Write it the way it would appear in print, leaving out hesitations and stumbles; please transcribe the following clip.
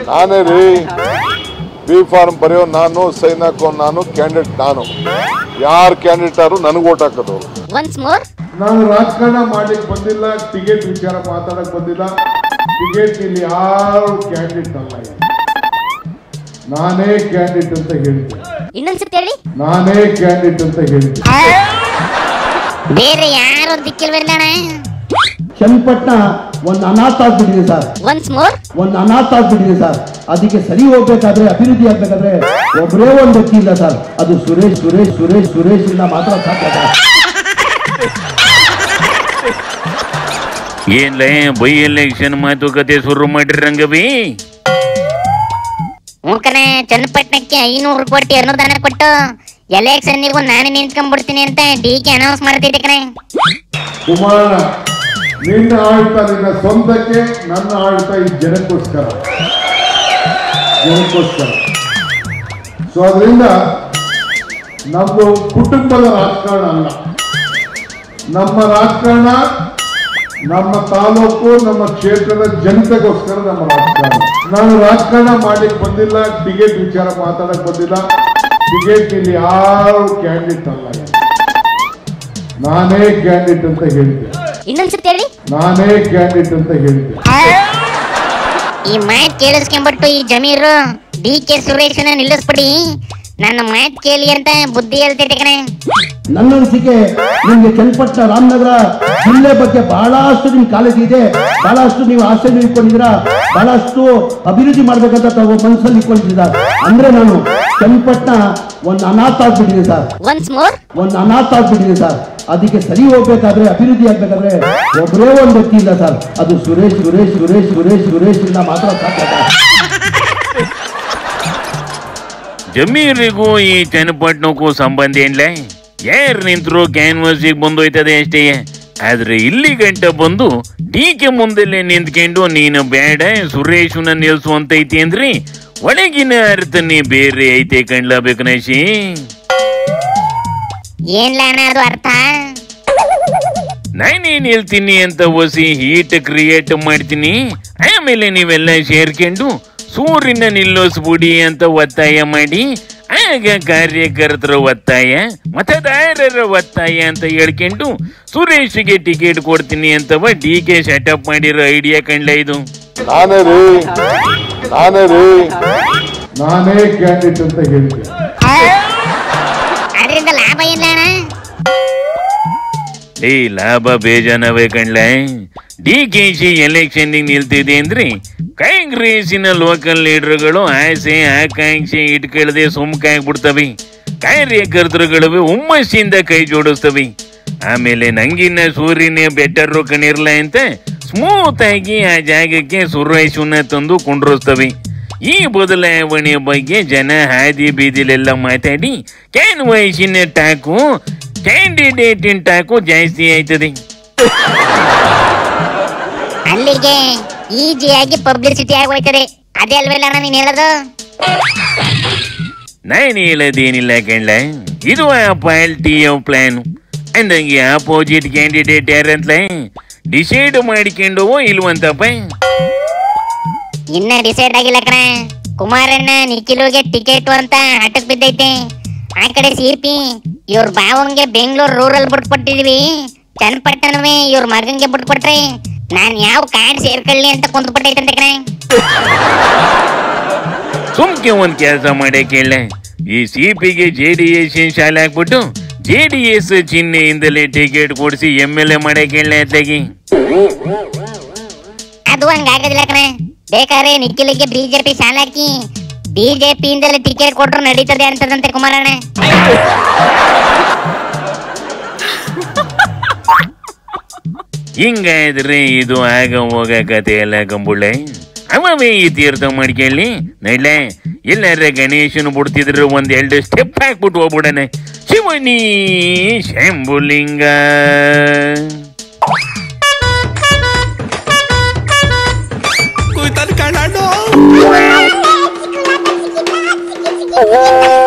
ನಾನೇ ರೀ B form ಬರೆಯೋ ನಾನು, ಸೈನ್ ಹಾಕೋ ನಾನು, ಕ್ಯಾಂಡಿಡೇಟ್ ನಾನು. ಯಾರು ಕ್ಯಾಂಡಿಡೇಟ್ ಆದ್ರು ನನಗೆ ಓಟ್ ಹಾಕೋದವ್ರು. ನಾನು ರಾಜಕಾರಣ ಮಾಡ್ಲಿಕ್ಕೆ ಬಂದಿಲ್ಲ, ಟಿಕೆಟ್ ವಿಚಾರ ಮಾತಾಡಕ್ ಬಂದಿಲ್ಲ. ಟಿಕೆಟ್ ಇಲ್ಲಿ ಯಾರು ಕ್ಯಾಂಡಿಡೇಟ್ ಅಲ್ಲ, ನಾನೇ ಕ್ಯಾಂಡಿಡೇಟ್ ಅಂತ ಹೇಳ್ತೀನಿ. ಇನ್ನೊಂದ್ಸತಿ ಹೇಳಿ. ನಾನೇ ಕ್ಯಾಂಡಿಡೇಟ್ ಅಂತ ಹೇಳ್ತೀನಿ. ಬೇರೆ ಯಾರು ದಿಕ್ಕಿಲ್ವೇನ? ಚನ್ನಪಟ್ಟಣ ಒಂದು ಅನಾಥ ಆಗ್ಬಿಟ್ಟಿದೆ ಸರ್. ಒಂದು ಅನಾಥ ಆಗ್ಬಿಟ್ಟಿದೆ ಸರ್. ಅದಕ್ಕೆ ಸರಿ ಹೋಗ್ಬೇಕಾದ್ರೆ, ಅಭಿವೃದ್ಧಿ ಆಗ್ಬೇಕಾದ್ರೆ ಒಬ್ಬರೇ ಒಂದು ವ್ಯಕ್ತಿ ಇಲ್ಲ ಸರ್, ಅದು ಸುರೇಶ್ ಸುರೇಶ್ ಸುರೇಶ್ ಸುರೇಶ್ ಇಲ್ಲ ಮಾತ್ರ ಸಾಧ್ಯ. ಏನ್ಲೇ ಬೈ ಎಲೆಕ್ಷನ್ ಮಾತುಕತೆ ಶುರು ಮಾಡಿರಂಗವಿ? ಮೂಕನೆ ಚನ್ನಪಟ್ಟಣಕ್ಕೆ 500 ಕೋಟಿ ಅನುದಾನ ಕೊಟ್ಟು ಎಲೆಕ್ಷನ್ನಿಗೂ ನಾನು ನಿಂತ್ಕೊಂಡ್ಬಿಡ್ತೀನಿ ಅಂತ ಡಿಕೆ ಅನೌನ್ಸ್ ಮಾಡ್ತಿದ್ದೆ ಕಣೆ. ಕುಮಾರ, ನಿನ್ನ ಆಳ್ತ ನಿನ್ನ ಸ್ವಂತಕ್ಕೆ, ನನ್ನ ಆಳ್ತ ಈ ಜನಕ್ಕೋಸ್ಕರ. ಸೊ ಅದರಿಂದ ನಮ್ದು ಕುಟುಂಬದ ರಾಜಕಾರಣ ಅಲ್ಲ. ನಮ್ಮ ರಾಜಕಾರಣ ನಮ್ಮ ತಾಲೂಕು, ನಮ್ಮ ಕ್ಷೇತ್ರದ ಜನತೆಗೋಸ್ಕರ ನಮ್ಮ ರಾಜಕಾರಣ. ನಾನು ರಾಜಕಾರಣ ಮಾಡ್ಲಿಕ್ಕೆ ಬಂದಿಲ್ಲ, ಟಿಕೆಟ್ ವಿಚಾರ ಮಾತಾಡಕ್ ಬಂದಿಲ್ಲ. ಟಿಕೆಟ್ ಇಲ್ಲಿ ಯಾರು ಕ್ಯಾಂಡಿಡೇಟ್ ಅಲ್ಲ, ನಾನೇ ಕ್ಯಾಂಡಿಡೇಟ್ ಅಂತ ಹೇಳ್ತೀನಿ. ಇನ್ನೊಂದ್ಸತಿ ಹೇಳಿ. ನಾನೇ ಕ್ಯಾಂಡಿಡೇಟ್ ಅಂತ ಹೇಳ್ತೀನಿ. ಈ ಮಾತ್ ಕೇಳಿಸ್ಕೊಂಡ್ಬಿಟ್ಟು ಈ ಜಮೀರು ಡಿಕೆ ಸುರೇಶನ ನಿಲ್ಲಿಸ್ಬಿಡಿ, ನನ್ನ ಮಾತ್ ಕೇಳಿ ಅಂತ ಬುದ್ಧಿ ಹೇಳ್ತಿದ್ದೆ ಕಣೆ. ನನ್ನ ಅನಿಸಿಕೆ ನಿಮ್ಗೆ ಚನ್ನಪಟ್ಟಣ ರಾಮನಗರ ಜಿಲ್ಲೆ ಬಗ್ಗೆ ಬಹಳಷ್ಟು ನಿಮ್ ಕಾಳಜಿ ಇದೆ, ಬಹಳಷ್ಟು ನೀವು ಆಸೆ ಇಟ್ಕೊಂಡಿದ್ದೀರಾ, ಬಹಳಷ್ಟು ಅಭಿವೃದ್ಧಿ ಮಾಡ್ಬೇಕಂತ ತಾವು ಮನಸ್ಸಲ್ಲಿ ಇಟ್ಕೊಂಡಿದ್ದೀರಾ. ಅಂದ್ರೆ ನಾನು ಚನ್ನಪಟ್ಟಣ ಒಂದು ಅನಾಥ ಆಗ್ಬಿಟ್ಟಿದೆ ಸರ್. ಒಂದು ಅನಾಥ ಆಗ್ಬಿಟ್ಟಿದೆ ಸರ್. ಅದಕ್ಕೆ ಸರಿ ಹೋಗ್ಬೇಕಾದ್ರೆ, ಅಭಿವೃದ್ಧಿ ಆಗ್ಬೇಕಾದ್ರೆ ಒಬ್ಬರೇ ಒಂದು ವ್ಯಕ್ತಿ ಇಲ್ಲ ಸರ್, ಅದು ಸುರೇಶ್ ಸುರೇಶ್ ಸುರೇಶ್ ಸುರೇಶ್ ಸುರೇಶ್ ಇಲ್ಲ ಮಾತ್ರ ಸಾಧ್ಯ. ಜಮೀರಿಗೂ ಈ ಚನ್ನಪಟ್ಟಣಕ್ಕೂ ಸಂಬಂಧ ಏನ್ಲೇ? ಯಾರು ನಿಂತರು ಕ್ಯಾನ್ವಾಸಿಗೆ ಬಂದೋಯ್ತದೆ ಅಷ್ಟೇ. ಆದ್ರೆ ಇಲ್ಲಿ ಗಂಟ ಬಂದು ಡಿಕೆ ಮುಂದೆಲ್ಲೇ ನಿಂತ್ಕೊಂಡು ನೀನು ಬೇಡ ಸುರೇಶನ ನಿಲ್ಸುವಂತೈತಿ ಅಂದ್ರಿ ಒಳಗಿನ ಅರ್ಥನೇ ಬೇರೆ ಐತೆ ಕಣ್ಲಬೇಕು ನಶಿ. ಏನ್ಲಾನದು ಅರ್ಥ? ನಾನೇನ್ ಹೇಳ್ತೀನಿ ಅಂತ ಹೊಸಿ ಹೀಟ್ ಕ್ರಿಯೇಟ್ ಮಾಡ್ತೀನಿ, ಆಮೇಲೆ ನೀವೆಲ್ಲ ಸೇರ್ಕೊಂಡು ಸೂರ್ಯನ ನಿಲ್ಲಿಸ್ಬಿಡಿ ಅಂತ ಒತ್ತಾಯ ಮಾಡಿ, ಆಗ ಕಾರ್ಯಕರ್ತರ ಒತ್ತಾಯ, ಮತದಾರರ ಒತ್ತಾಯ ಅಂತ ಹೇಳ್ಕೊಂಡು ಸುರೇಶ್ಗೆ ಟಿಕೆಟ್ ಕೊಡ್ತೀನಿ ಅಂತವ ಡಿಕೆ ಸೆಟಪ್ ಮಾಡಿರೋ ಐಡಿಯಾ ಕಂಡ್ಲ ಇದು. ನಾನೇ ಕ್ಯಾಂಡಿಡೇಟ್ ಅಂತ ಹೇಳ್ತೀನಿ. ಅದರಿಂದ ಲಾಭ ಇಲ್ಲ ಅಣ್ಣ? ಲಾಭ ಬೇಜಾನವೇ ಕಣ್ಲ. ಡಿಕೆಶಿ ಎಲೆಕ್ಷನ್ ನಿಲ್ತಿದೆ ಅಂದ್ರೆ ಕಾಂಗ್ರೆಸ್ಸಿನ ಲೋಕಲ್ ಲೀಡರ್ಗಳು ಆಸೆ ಆಕಾಂಕ್ಷೆ ಇಟ್ಕೊಳ್ಳದೆ ಸುಮ್ಕಾಗ್ಬಿಡ್ತವೆ. ಕಾರ್ಯಕರ್ತರುಗಳು ಹುಮ್ಮಸ್ಸಿಂದ ಕೈ ಜೋಡಿಸ್ತವೆ. ಆಮೇಲೆ ನಂಗಿನ್ನ ಸೂರ್ಯನೇ ಬೆಟರ್ ಕಣಿರ್ಲ ಅಂತ ಸ್ಮೂತ್ ಆಗಿ ಆ ಜಾಗಕ್ಕೆ ಸುರೇಶನ ತಂದು ಕುಂಡ್ರಿಸ್ತವೆ. ಈ ಬದಲಾವಣೆ ಬಗ್ಗೆ ಜನ ಹಾದಿ ಬೀದಿಲೆಲ್ಲ ಮಾತಾಡಿ ಕ್ಯಾನ್ವಾಸಿನ ಟಾಕು, ಕ್ಯಾಂಡಿಡೇಟಿನ ಟಾಕು ಜಾಸ್ತಿ ಆಯ್ತದೆ. ಅಲ್ಲಿಗೆ ಈಜಿಯಾಗಿ ಪಬ್ಲಿಸಿಟಿ ಆಗೋಯ್ತದೆ. ಅದೇ ಅಲ್ವಲ್ಲ ನೀನ್ ಹೇಳೋದು? ನಾನು ಹೇಳೋದೇನಿಲ್ಲ ಕಣ್ಲ, ಇದು ಆ ಪಾರ್ಟಿಯ ಪ್ಲಾನ್. ಅಂದಂಗೆ ಅಪೋಸಿಟ್ ಕ್ಯಾಂಡಿಡೇಟ್ ಯಾರಂತ ಡಿಸೈಡ್ ಮಾಡಿಕೊಂಡು ಇಲ್ವಂತಪ್ಪ. ಇನ್ನ ಡಿಸೈಡ್ ಆಗಿಲ್ಲ ಕಣ. ಕುಮಾರಣ್ಣ ನಿಖಿಲುಗೆ ಟಿಕೆಟ್ ಅಂತ ಹಠಕ್ ಬಿದ್ದೈತೆ. ಆ ಕಡೆ ಸಿಪಿ ಇವ್ರ ಬಾವಂಗೆ ಬೆಂಗಳೂರು ರೂರಲ್ ಬಿಟ್ಕೊಟ್ಟಿದೀವಿ, ಚನ್ನಪಟ್ಟಣವೇ ಇವ್ರ ಮಗಂಗೆ ಬಿಟ್ಕೊಟ್ರೆ ನಾನ್ ಯಾವ ಕಾರ್ಡ್ ಸೇರ್ಕೊಳ್ಳಿ ಅಂತ ಕುಂತ್ಬಿಟ್ಟೈತಂತೆ ಕಣ. ಸುಮ್ಕೆ ಒಂದ್ ಕೆಲಸ ಮಾಡೇ ಕೇಳ, ಈ ಸಿಪಿಗೆ JDS ಶಾಲೆ ಹಾಕ್ಬಿಟ್ಟು JDS ಚಿಹ್ನೆಯಿಂದಲೇ ಟಿಕೆಟ್ ಕೊಡಿಸಿ MLA ಮಾಡೇ ಕೇಳ ಅತ್ಲಾಗಿ. ಅದು ಹಂಗಾಗೋದಿಲ್ಲ ಕಣ. ಬೇಕಾದ್ರೆ ನಿಖಿಲಿಗೆ ಬಿಜೆಪಿ ಶಾಲೆ ಹಾಕಿ ಬಿಜೆಪಿ ಇಂದಲೇ ಟಿಕೆಟ್ ಕೊಟ್ರು ನಡೀತದೆ ಅಂತದಂತೆ ಕುಮಾರಣ್ಣ. ಹಿಂಗಾದ್ರೆ ಇದು ಆಗ ಹೋಗ ಕತೆ ಎಲ್ಲ ಕಂಬುಳ್ಳೆ. ಅವೇ ಈ ತೀರ್ಥ ಮಾಡ್ಕೊಳ್ಳಿ ನಡ್ಲೆ. ಎಲ್ಲಾರ ಗಣೇಶನ್ ಬಿಡ್ತಿದ್ರು 1-2 ಸ್ಟೆಪ್ ಹಾಕ್ಬಿಟ್ಟು ಹೋಗ್ಬಿಡನೆ. ಶಿವನಿ ಶಂಭುಲಿಂಗ. Oh